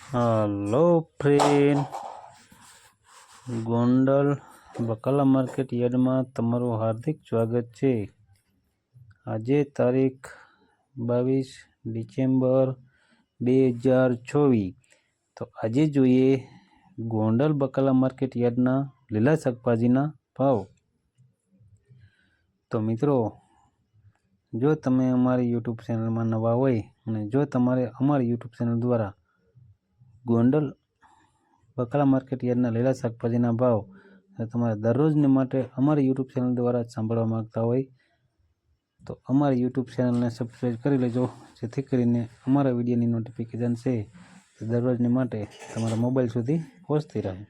Hello friend, Gondal बकाला market yard में तमारू हार्दिक स्वागत है। आज तारीख 22 डिसेम्बर 2024। तो आज जोईए गोंडल बकाला मार्केट यार्डना लीला शाकभाजीना भाव। तो मित्रों, जो तमे अमारी यूट्यूब चेनल में नवा होय अने जो तमारे अमारी यूट्यूब चेनल द्वारा गोंडल बकाला मार्केट यार्डना लीला शाकभाजीना भाव तमारे दररोजने माटे अमारी यूट्यूब चेनल द्वारा सांभळवा मांगता होय तो अमारी यूट्यूब चेनल ने सब्सक्राइब करी लेजो, जेथी करीने अमारा विडियोनी नोटिफिकेशन छे दररोजने माटे तमारा मोबाइल सुधी पहोंचती रहे।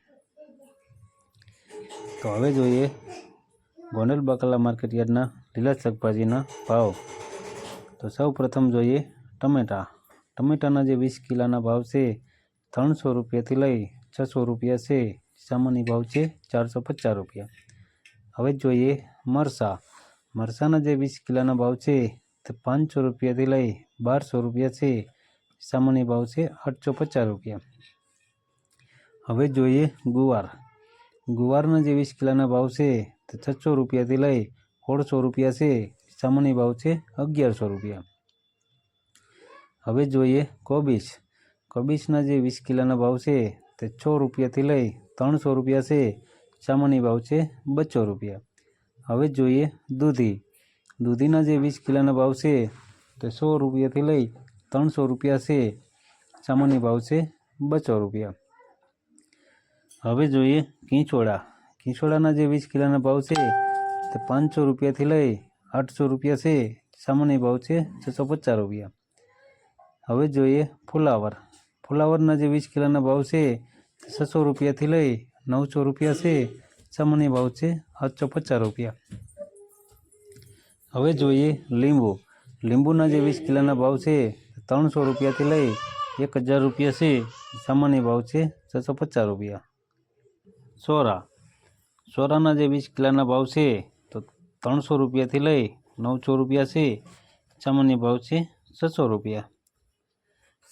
तो हवे जोईए गोंडल बकाला मार्केट यार्डना लीला शाकभाजीना भाव। तो सौ प्रथम जोईए टमेटा। टमेटाना जे 20 किलोना भाव छे 300 रुपया थी लई 600 रुपया से। सामान्य भाव है 450 रुपया। हवे जोईए मरसा। मरसाना जे 20 किलोना भाव है तो 500 रुपया थी लई 1200 रुपया से। सामान्य भाव है 850 रुपया। हवे जोईए गुवार। गुवारना जे 20 किलोना भाव है तो 600 रुपया थी लई 1600 रुपया से। सामान्य भाव है 1100 रुपया। हवे जोईए कोबीज। कोबीजना जे 20 किलोना भाव है तो 6 रुपया थी लई 300 रुपया से। सामान्य भाव है 200 रुपया। हवे जोईए दूधी। दूधीना जे 20 किलोना भाव है तो 100 रुपया थी लई 300 रुपया से। सामान्य भाव है 200 रुपया। हवे जोईए कीचोड़ा। कीचोड़ाना जे 20 किलोना भाव है तो 500 रुपया थी लई 800 रुपया से। सामान्य भाव है 650 रुपया। हवे जोईए फुलावर। फुलावरना जे 20 किलोना भाव है तो 600 रुपया थी लई 900 रुपया से। सामान्य भाव है 850 रुपया। हवे जोईए लींबू। लींबूना जे 20 किलोना भाव है तो 300 रुपया थी लई 1000 रुपया से। सामान्य भाव है 650 रुपया। सोरा। सोराना जे 20 किलोना भाव है तो 300 रुपया थी लई 900 रुपया से। सामान्य भाव है 600 रुपया।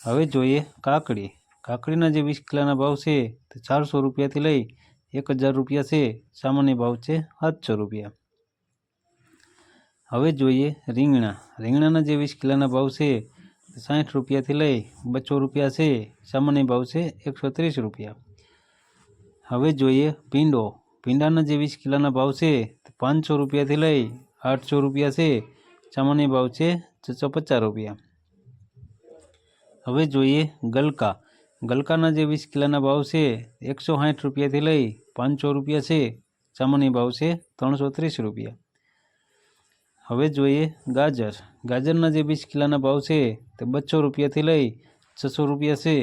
हवे जोईए काकड़ी। काकड़ीना जे 20 किलोना भाव है तो 400 रुपया थी लई 1000 रुपया से। सामान्य भाव है 700 रुपया। हवे जोईए રીંગણા। રીંગણાના જે 20 કિલોના ભાવ છે 60 રૂપિયાથી લઈ 200 રૂપિયા છે। સામાન્ય ભાવ છે 130 રૂપિયા। હવે જોઈએ ભીંડો। ભીંડાના જે 20 કિલોના ભાવ છે 500 રૂપિયાથી લઈ 800 રૂપિયા છે। સામાન્ય ભાવ છે 650 રૂપિયા। હવે જોઈએ ગલકા। ગલકાના જે 20 કિલોના ભાવ છે 160 રૂપિયાથી લઈ 500 રૂપિયા છે। સામાન્ય ભાવ છે 330 રૂપિયા। हवे जोईए गाजर। गाजरना जे 20 किलोना भाव है तो 200 रुपया थी लई 600 रुपया से।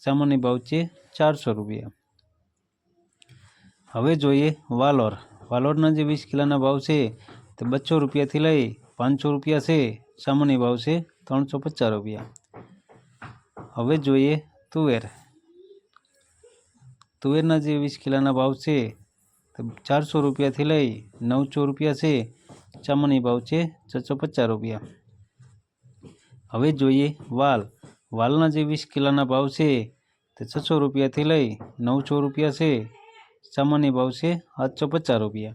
सामान्य भाव है 400 रुपया। हवे जोईए वालोर। वालोरना जे 20 किलोना भाव है तो 200 रुपया थी लई 500 रुपया से। सामान्य भाव है 350 रुपया। हवे जोईए तुवेर। तुवेरना जे 20 किलोना भाव है तो 400 रुपया थी लई 900 रुपया से। सामान्य भाव है 650 रुपया। हवे जोईए वाल। वालना जे 20 किलोना भाव है तो 600 रुपया थी लई 900 रुपया से। सामान्य भाव है 750 रुपया।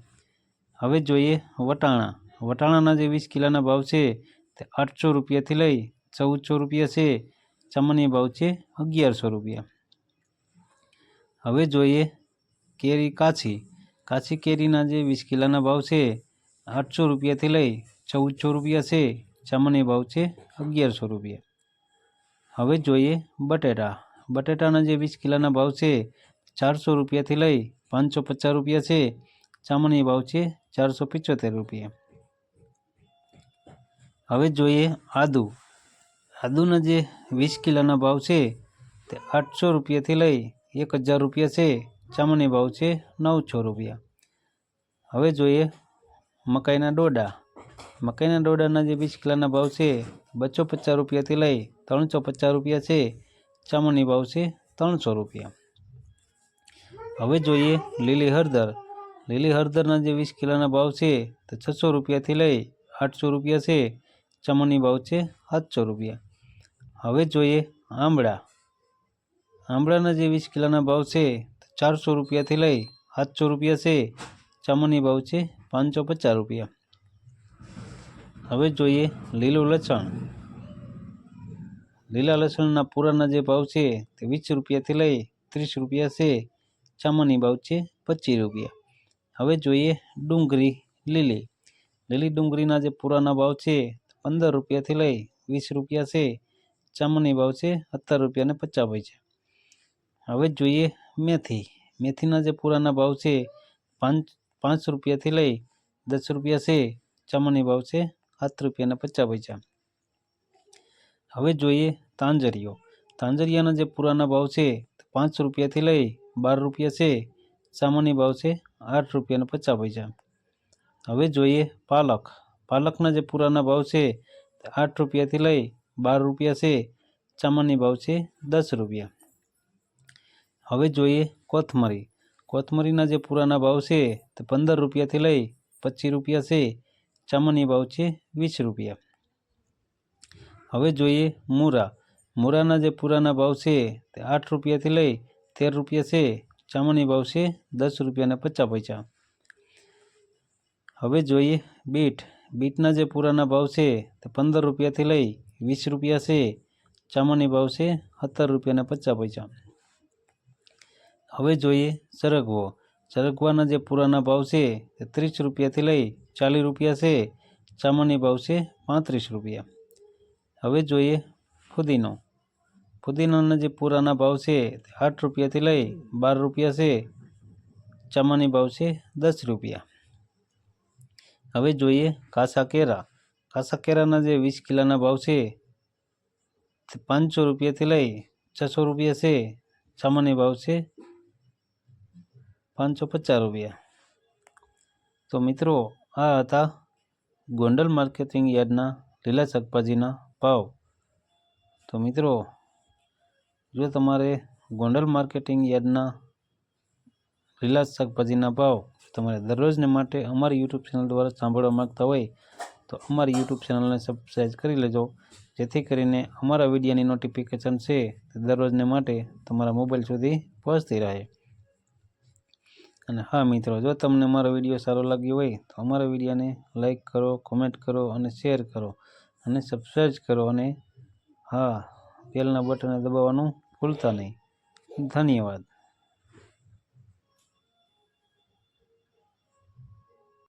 हवे जोईए वटाणा। वटाणाना जे 20 किलोना भाव है तो 800 रुपया थी लई 1400 रुपया से। सामान्य भाव है 1100 रुपया। हवे जोईए केरी काची। काची केरीना जे 20 किलोना भाव है 800 रुपया थी लई 1400 रुपया से। सामान्य भाव है 1100 रुपया। हवे जोईए बटेटा। बटेटाना जे 20 किलोना भाव है 400 रुपया थी लई 550 रुपया से। सामान्य भाव है 475 रुपया। हवे जोईए आदू। आदूना जे 20 किलोना भाव है तो 800 रुपया थी लई 1000 रुपया से। सामान्य भाव है 900 रुपया। हवे जोईए मकाईना डोडा। मकाईना डोडाना जे 20 किलोना भाव है 250 रुपया थी लई 350 रुपया से। सामान्य भाव है 300 रुपया। हवे जोईए लीली हरदर। लीली हरदरना जे 20 किलोना भाव है तो 600 रुपया थी लई 800 रुपया से। सामान्य भाव है 700 रुपया। हवे जोईए आंबळा। આંબળાના જે 20 કિલોના ભાવ છે 400 રૂપિયાથી લઈ 700 રૂપિયા છે. સામાન્ય ભાવ છે 550 રૂપિયા. હવે જોઈએ લીલું લસણ. લીલા લસણના પૂરાના જે ભાવ છે તે 20 રૂપિયાથી લઈ 30 રૂપિયા છે. સામાન્ય ભાવ છે 25 રૂપિયા. હવે જોઈએ ડુંગળી લીલી. લીલી ડુંગળીના જે પૂરાના ભાવ છે 15 રૂપિયાથી લઈ 20 રૂપિયા છે. સામાન્ય ભાવ છે 17 રૂપિયા અને 50 પૈસા. હવે જોઈએ મેથી. મેથીના જે પૂરાના ભાવ છે 5 રૂપિયાથી લઈ 10 રૂપિયા છે. સામાન્ય ભાવ છે 7 રૂપિયા અને 50 પૈસા. હવે જોઈએ તાંજરીઓ. તાંજરિયાના જે પૂરાના ભાવ છે 5 રૂપિયાથી લઈ 12 રૂપિયા છે. સામાન્ય ભાવ છે 8 રૂપિયા અને 50 પૈસા. હવે જોઈએ પાલક. પાલકના જે પૂરાના ભાવ છે 8 રૂપિયાથી લઈ 12 રૂપિયા છે. સામાન્ય ભાવ છે 10 રૂપિયા. હવે જોઈએ કોથમરી. કોથમરીના જે પૂરાના ભાવ છે તે 15 રૂપિયાથી લઈ 25 રૂપિયા છે. સામાન્ય ભાવ છે 20 રૂપિયા. હવે જોઈએ મૂરા. મૂરાના જે પૂરાના ભાવ છે તે 8 રૂપિયાથી લઈ 13 રૂપિયા છે. સામાન્ય ભાવ છે 10 રૂપિયા અને 50 પૈસા. હવે જોઈએ બીટ. બીટના જે પૂરાના ભાવ છે તે 15 રૂપિયાથી લઈ 20 રૂપિયા છે. સામાન્ય ભાવ છે 17 રૂપિયા અને 50 પૈસા. હવે જોઈએ સરગવો. સરગવાના જે પૂરાના ભાવ છે તે 30 રૂપિયાથી લઈ 40 રૂપિયા છે. સામાન્ય ભાવ છે 35 રૂપિયા. હવે જોઈએ ફુદીનો. ફુદીનાના જે પૂરાના ભાવ છે તે 8 રૂપિયાથી લઈ 12 રૂપિયા છે. સામાન્ય ભાવ છે 10 રૂપિયા. હવે જોઈએ કાસા કેરા. કાસા કેરાના જે 20 કિલોના ભાવ છે તે 500 રૂપિયાથી લઈ 600 રૂપિયા છે. સામાન્ય ભાવ છે 550 રૂપિયા. તો મિત્રો આ હતા ગોંડલ માર્કેટિંગ યાર્ડના લીલા શાકભાજીના ભાવ. તો મિત્રો જો તમારે ગોંડલ માર્કેટિંગ યાર્ડના લીલા શાકભાજીના ભાવ તમારે દરરોજને માટે અમારી યુટ્યુબ ચેનલ દ્વારા સાંભળવા માગતા હોય તો અમારી યુટ્યુબ ચેનલને સબસ્ક્રાઈબ કરી લેજો, જેથી કરીને અમારા વિડીયોની નોટિફિકેશન છે તે દરરોજને માટે તમારા મોબાઈલ સુધી પહોંચતી રહે. અને હા મિત્રો, જો તમને અમારો વિડીયો સારો લાગ્યો હોય તો અમારા વિડીયોને લાઈક કરો, કોમેન્ટ કરો અને શેર કરો અને સબસ્ક્રાઈબ કરો અને હા બેલના બટનને દબાવવાનું ભૂલતા નહીં. ધન્યવાદ.